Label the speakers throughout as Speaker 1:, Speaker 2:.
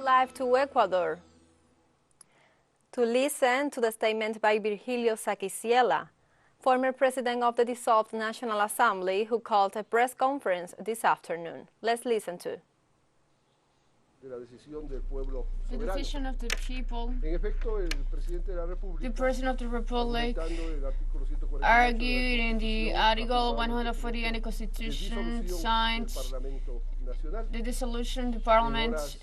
Speaker 1: Live to Ecuador to listen to the statement by Virgilio Saquicela, former president of the dissolved National Assembly, who called a press conference this afternoon. Let's listen to.
Speaker 2: The decision of the people. The President of the Republic argued in the Article 140 in the Constitution, signed the dissolution of the Parliament.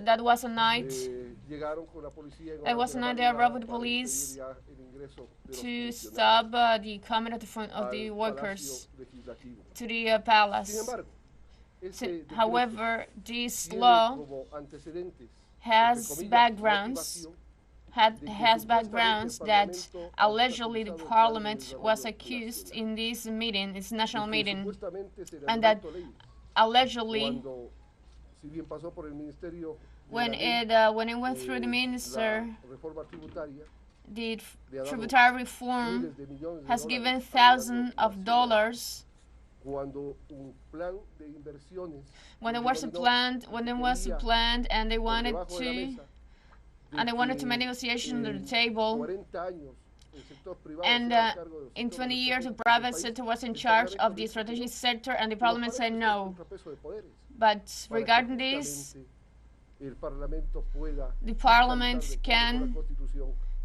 Speaker 2: That was a night. It was a night they arrived with the police to stop the coming of the workers to the palace. However, this law has backgrounds that allegedly the Parliament was accused in this meeting, this national meeting, and that allegedly when it went through the minister, the tributary reform has given thousands of dollars. When there was a plan, and they wanted to make negotiations at the table, and in 20 years the private sector was in charge of the strategic sector, and the Parliament said no. But regarding this, the Parliament can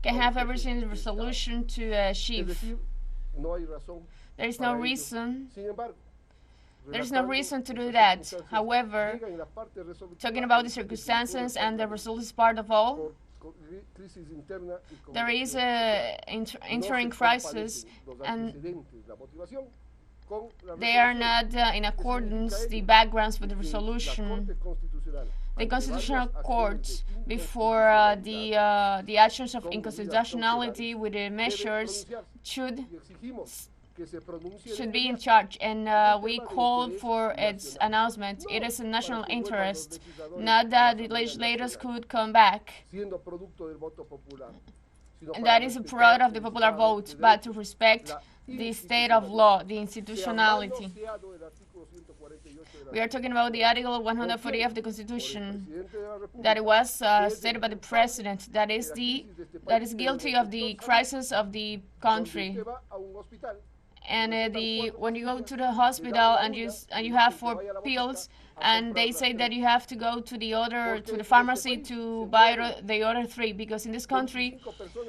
Speaker 2: have everything in resolution to achieve. There is no reason. There is no reason to do that. However, talking about the circumstances and the result is part of all, there is an entering crisis, and they are not in accordance the backgrounds with the resolution. The Constitutional Court, before the actions of inconstitutionality with the measures, should be in charge, and we call for its announcement. It is a national interest, not that the legislators could come back, and that is a product of the popular vote, but to respect the state of law, the institutionality. We are talking about the Article 140 of the Constitution, that it was stated by the President, that is guilty of the crisis of the country. And when you go to the hospital and you have 4 pills, and they say that you have to go to the pharmacy to buy the other 3, because in this country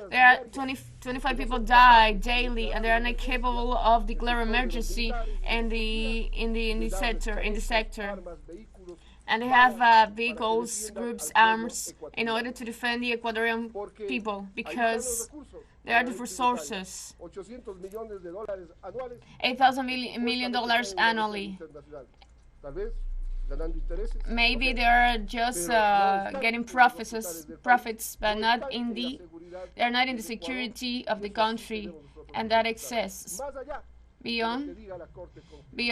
Speaker 2: there are 25 people die daily, and they are not capable of declaring emergency in the sector. And they have vehicles, groups, arms, in order to defend the Ecuadorian people, because there are the resources. $8,000 million annually. Maybe they are just getting profits, but not they're not in the security of the country, and that exists. Beyond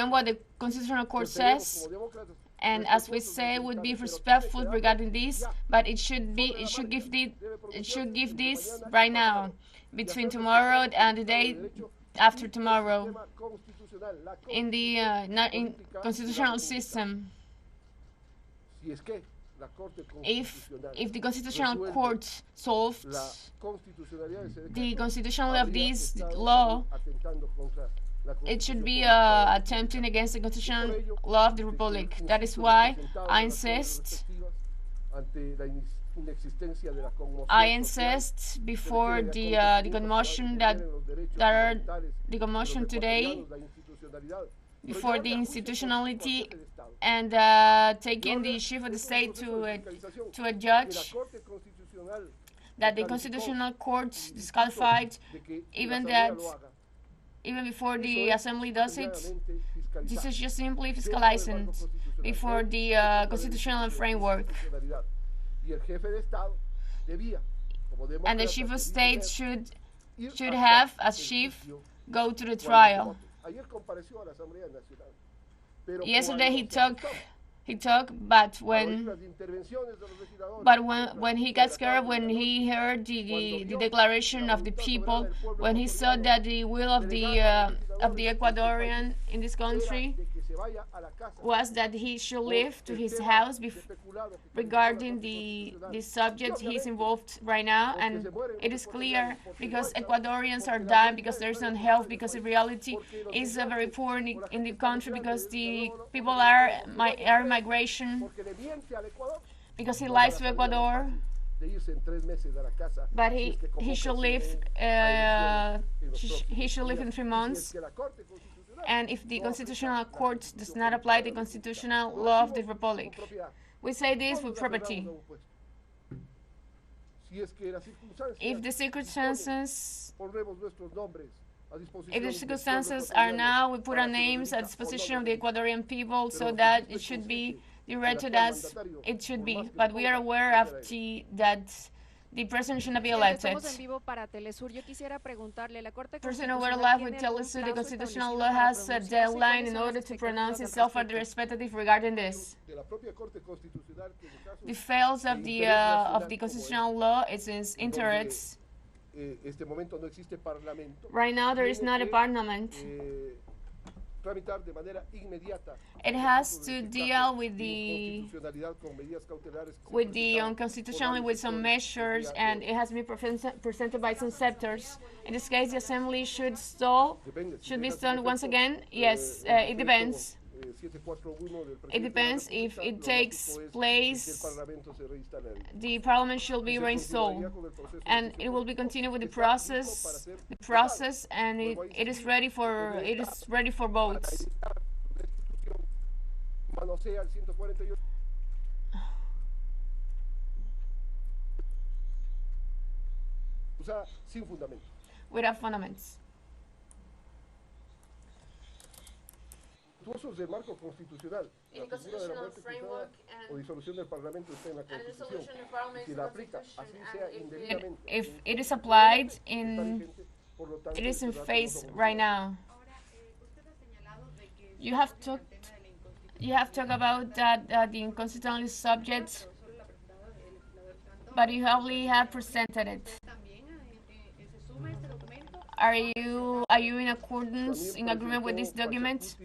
Speaker 2: what the Constitutional Court says, and as we say, would be respectful regarding this, but it should give this right now, between tomorrow and the day after tomorrow, in the constitutional system. If the Constitutional Court solved the constitutionality of this law, it should be attempting against the constitutional law of the Republic. That is why I insist before the commotion the commotion today, before the institutionality, and taking the chief of the state to a judge, that the Constitutional Court disqualified, even before the Assembly does it. This is just simply fiscalizing before the constitutional framework. And the chief of state should have, as chief, go to the trial. Yesterday he talked He talked, but when he got scared, when he heard the declaration of the people, when he saw that the will of the Ecuadorian in this country was that he should leave to his house regarding the subject he's involved right now. And it is clear because Ecuadorians are dying, because there's no health, because the reality is very poor in the country, because the people are migration, because he lies to Ecuador. But he should leave. He should leave in 3 months. And if the Constitutional Court does not apply the constitutional law of the Republic, we say this with property. If the circumstances are now, we put our names at disposition of the Ecuadorian people so that it should be directed as it should be. But we are aware of that the president should not be elected. President, we're live with teleSUR. The constitutional law has a deadline in order to pronounce itself at the respective regarding this. The fails of the constitutional law is in interest. Right now, there is not a parliament. It has to deal with the unconstitutionally with some measures, and it has to be presented by some sectors. In this case, the assembly should be stalled once again. Yes, it depends. It depends. If it takes place, the parliament should be reinstalled, and it will be continued with the process, and it is ready for votes. Without fundaments.
Speaker 3: Del marco constitucional, la figura de la muerte cruzada o disolución del Parlamento está en la Constitución. Si la aplica, así sea indebidamente.
Speaker 2: If it is applied it is in phase right now. You have talked about that the inconstitutional subject, but you only have presented it. Are you in agreement with this document?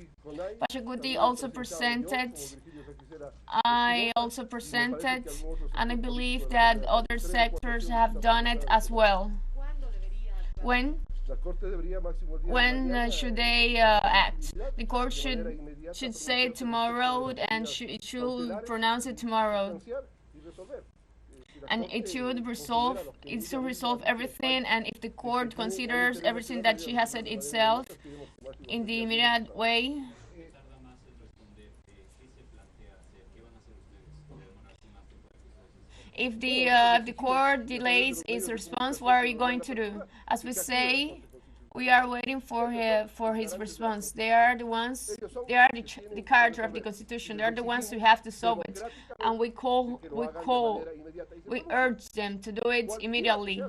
Speaker 2: Pachacuti also presented. I also presented, and I believe that other sectors have done it as well. When should they act? The court should say tomorrow, and it should pronounce it tomorrow. And it should resolve everything, and if the court considers everything that she has said itself in the immediate way, if the court delays its response, what are you going to do? As we say, we are waiting for his response. They are the character of the Constitution. They are the ones who have to solve it, and we urge them to do it immediately.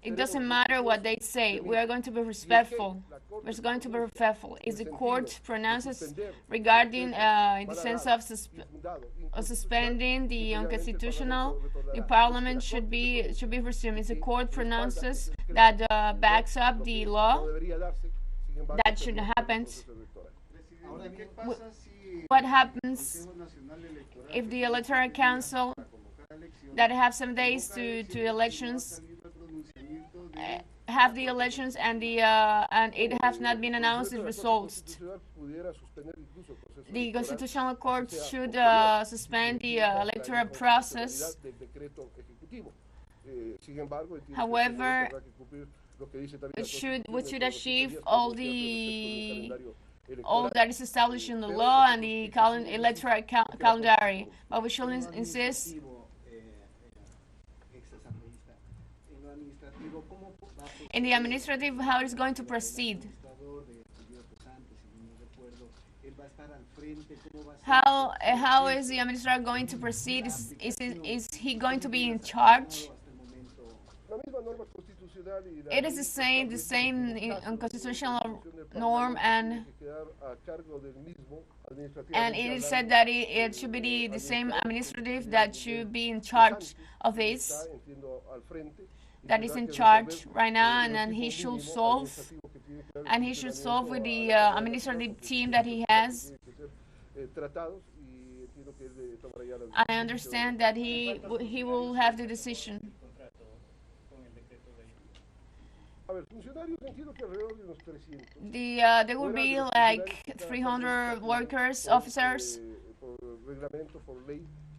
Speaker 2: It doesn't matter what they say. We are going to be respectful. We're going to be respectful. If the court pronounces regarding in the sense of suspending the unconstitutional, the parliament should be resumed. If the court pronounces that backs up the law, that should happen. What happens if the electoral council that have some days to elections have the elections and it has not been announced the results? The Constitutional Court should suspend the electoral process. However, we should achieve all that is established in the law and the electoral calendar, but we should insist. In the administrative, how it's going to proceed? How is the administrator going to proceed? Is he going to be in charge? it is the same unconstitutional norm, and it is said that it should be the same administrative that should be in charge of this, that is in charge right now, and then he should solve with the administrative team that he has. I understand that he will have the decision. There will be like 300 workers, officers,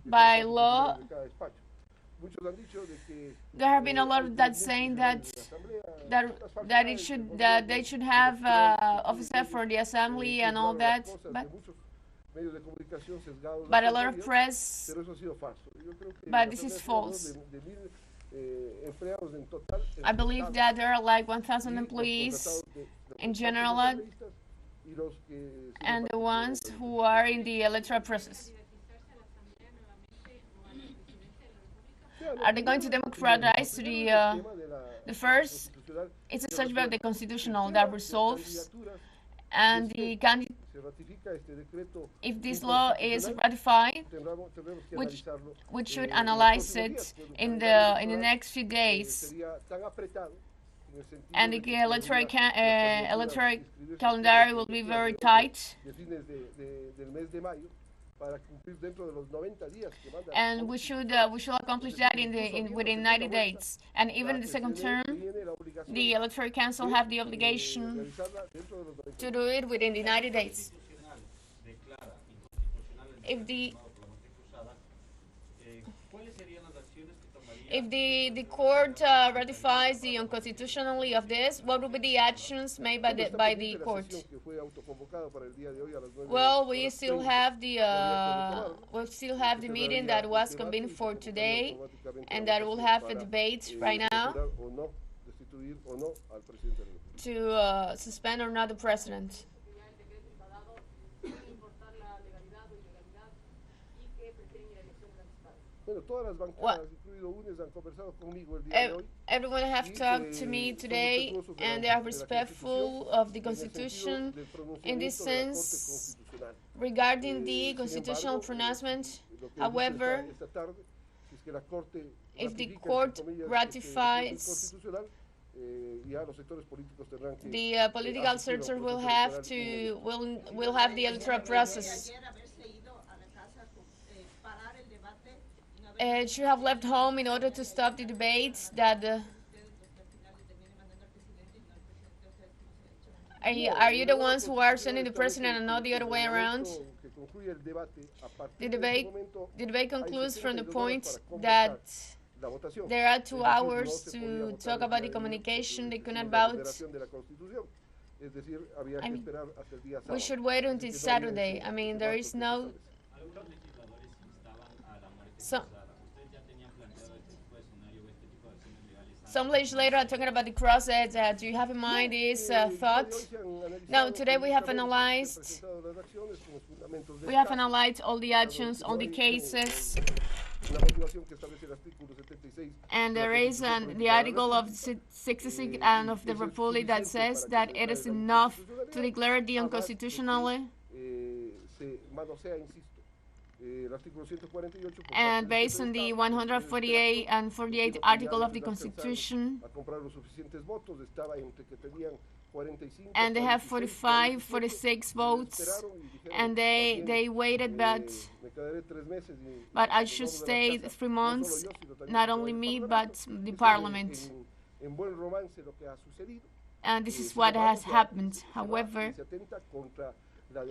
Speaker 2: by law. There have been a lot of that saying that they should have officer for the assembly and all that, but a lot of press. But this is false. I believe that there are like 1,000 employees in general, and the ones who are in the electoral process. Are they going to democratize the first? It's a subject of the constitutional that resolves, and the candidate, if this law is ratified, we should analyze it in the next few days, and the electoral calendar will be very tight. And we should accomplish that within 90 days. And even in the second term, the Electoral Council have the obligation to do it within the 90 days. If the court ratifies the unconstitutionality of this, what will be the actions made by the court? Well, we still have the meeting that was convened for today, and that will have a debate right now to suspend or not the president. Well, everyone have talked to me today, and they are respectful of the Constitution in this sense regarding the constitutional pronouncement. However, if the court ratifies, the political sector will have the electoral process. Should have left home in order to stop the debates that are you the ones who are sending the president and not the other way around? The debate concludes from the point that there are 2 hours to talk about the communication they couldn't about. I mean, we should wait until Saturday. I mean, there is no... Some legislators are talking about the process. Do you have in mind this thought? No, today we have analyzed all the actions, all the cases, and there is the article of 66 and of the Republic that says that it is enough to declare the unconstitutionality. And based on the 148 and 48 article of the Constitution, and they have 45, 46 votes, and they waited, but I should stay 3 months, not only me, but the Parliament. And this is what has happened. However,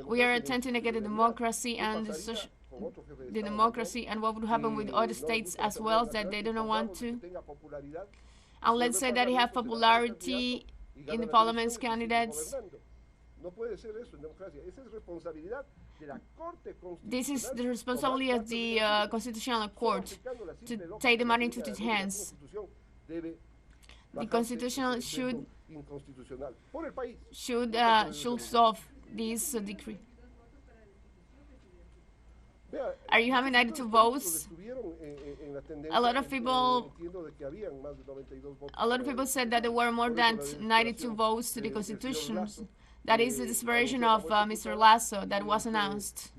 Speaker 2: we are attempting to get the democracy and the democracy, and what would happen with other states as well, that they don't want to. And let's say that they have popularity in the parliament's candidates. This is the responsibility of the Constitutional Court to take the matter into its hands. The Constitution should solve this decree. Are you having 92 votes? a lot of people said that there were more than 92 votes to the Constitution. That is the desperation of Mr. Lasso that was announced.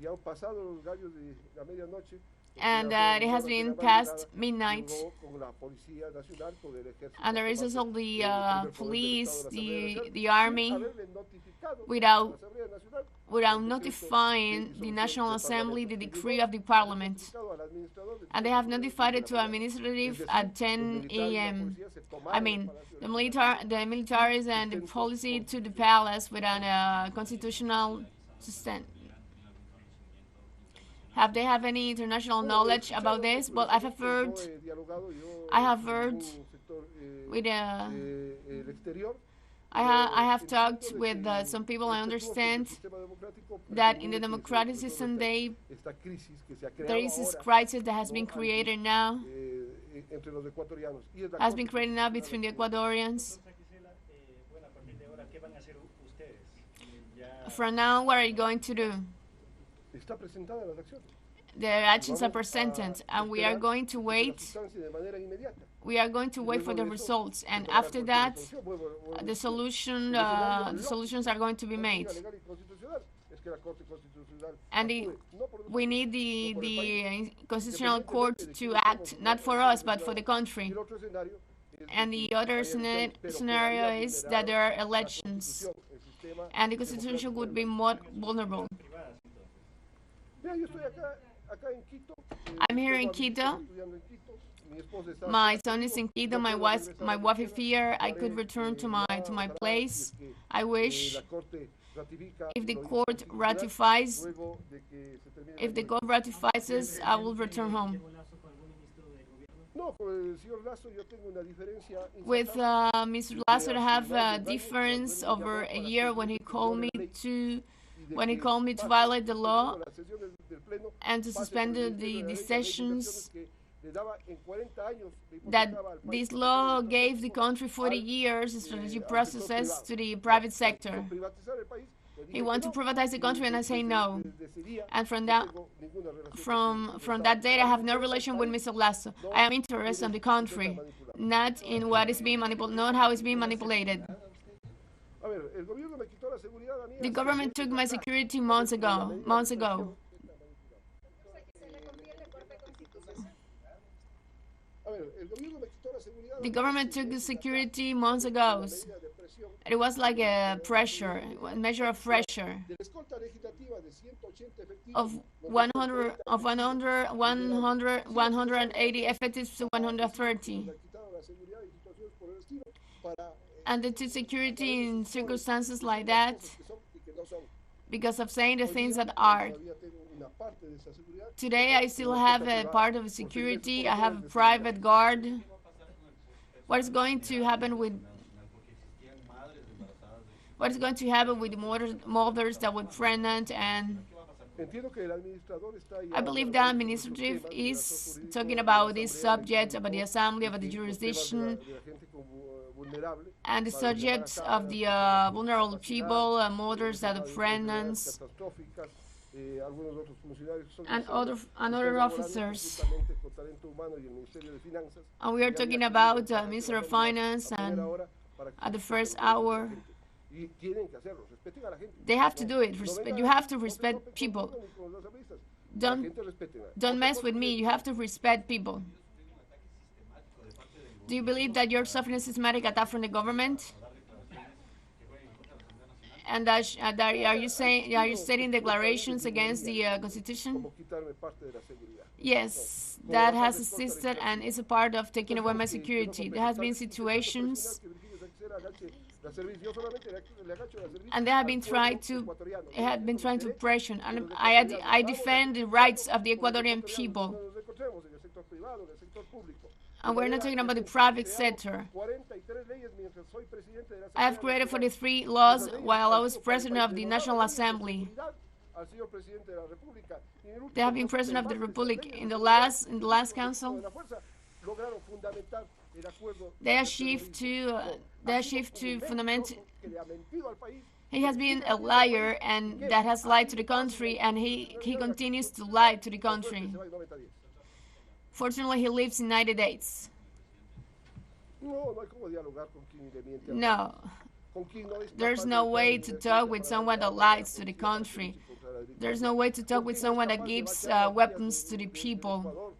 Speaker 2: And it has been past midnight. And there is also the police, the army, without notifying the National Assembly the decree of the Parliament. And they have notified it to administrative at 10 a.m. I mean, the militaries and the police to the palace without a constitutional sustain. Have they have any international knowledge about this? Well, I have heard with I have talked with some people. I understand that in the democratic system there is this crisis that has been created now. Has been created now between the Ecuadorians. From now, what are you going to do? Their actions are presented, and we are going to wait. We are going to wait for the results, and after that, the solutions are going to be made. And we need the Constitutional Court to act, not for us, but for the country. And the other scenario is that there are elections, and the Constitution would be more vulnerable. I'm here in Quito. My son is in Quito. My wife is here. I could return to my place. I wish if the court ratifies us, I will return home. With Mr. Lasso, I have a difference over a year when he called me to violate the law and to suspend the sessions. That this law gave the country 40 years strategic processes to the private sector. He wants to privatize the country, and I say no. And from that day, I have no relation with Mr. Lasso. I am interested in the country, not in what is being manipulated, not how it's being manipulated. The government took my security months ago. The government took the security months ago. It was like a pressure, a measure of pressure. Of 180 effectives to 130. And they took security in circumstances like that because of saying the things that are. Today I still have a part of security. I have a private guard. What is going to happen with mothers that were pregnant? And I believe the administrative is talking about this subject, about the assembly, about the jurisdiction, and the subjects of the vulnerable people, mothers that are pregnant, and other officers. And we are talking about Minister of Finance, and at the first hour, they have to do it. You have to respect people. Don't mess with me. You have to respect people. Do you believe that you're suffering a systematic attack from the government? And are you stating declarations against the Constitution? Yes, that has assisted and is a part of taking away my security. There has been situations, and they have been trying to pressure. And I defend the rights of the Ecuadorian people. And we're not talking about the private sector. I have created 43 laws while I was president of the National Assembly. They have been president of the Republic in the last council. They achieved to fundament. He has been a liar, and that has lied to the country, and he continues to lie to the country. Fortunately, he lives in the United States. No. There's no way to talk with someone that lies to the country. There's no way to talk with someone that gives weapons to the people.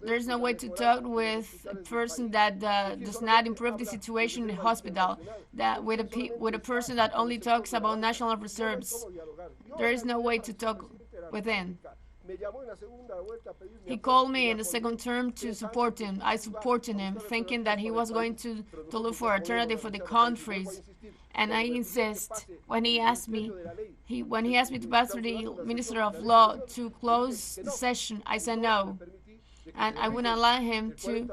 Speaker 2: There's no way to talk with a person that does not improve the situation in the hospital, that with a person that only talks about national reserves. There is no way to talk with him. He called me in the second term to support him. I supported him, thinking that he was going to look for alternative for the countries. And I insist, when he asked me to pass through the Minister of Law to close the session, I said no. And I wouldn't allow him to.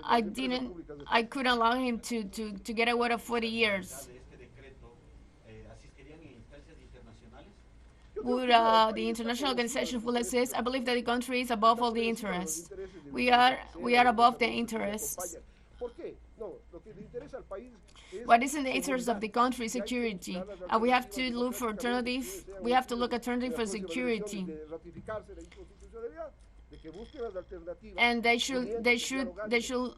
Speaker 2: I couldn't allow him to get away of 40 years. Would the international organization fully assist? I believe that the country is above all the interests. We are above the interests. What is in the interest of the country is security, and we have to look for alternative. We have to look alternative for security. And they should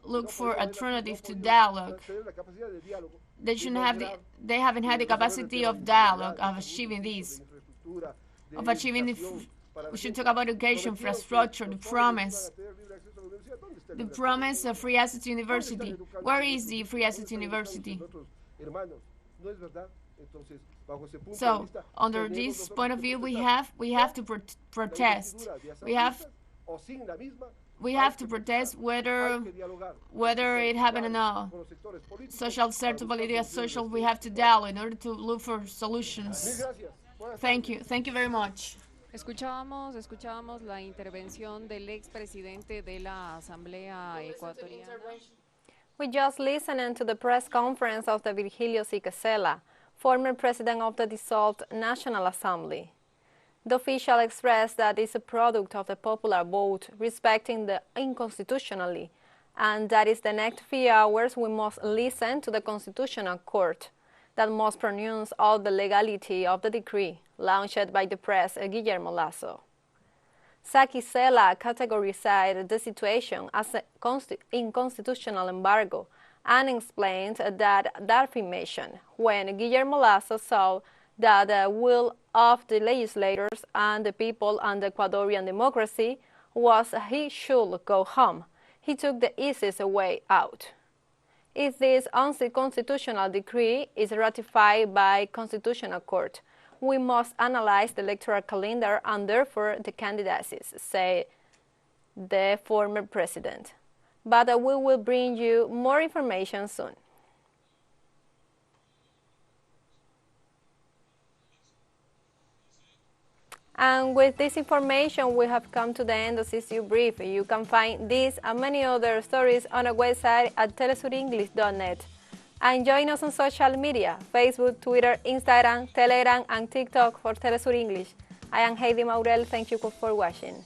Speaker 2: look for alternative to dialogue. They haven't had the capacity of dialogue, of achieving this. We should talk about education, infrastructure, the promise of free access to university. Where is the free access to university? So, under this point of view, we have to protest. We have to protest whether it happened or not. Social acceptability, social, we have to dialogue in order to look for solutions. Thank you. Thank you very much.
Speaker 4: Escuchábamos la intervención del expresidente de la Asamblea Ecuatoriana.
Speaker 1: We just listened to the press conference of the Virgilio Saquicela, former president of the dissolved National Assembly. The official expressed that it's a product of the popular vote, respecting the unconstitutionally, and that is the next few hours we must listen to the Constitutional Court that must pronounce all the legality of the decree launched by the President Guillermo Lasso. Saquicela categorized the situation as an unconstitutional embargo and explained that affirmation when Guillermo Lasso saw that the will of the legislators and the people and the Ecuadorian democracy was he should go home. He took the easiest way out. If this unconstitutional decree is ratified by Constitutional Court, we must analyze the electoral calendar and therefore the candidacies, said the former president. But we will bring you more information soon. And with this information, we have come to the end of CSU Brief. You can find this and many other stories on our website at telesurenglish.net. And join us on social media, Facebook, Twitter, Instagram, Telegram, and TikTok for TeleSUR English. I am Heidi Maurel. Thank you for watching.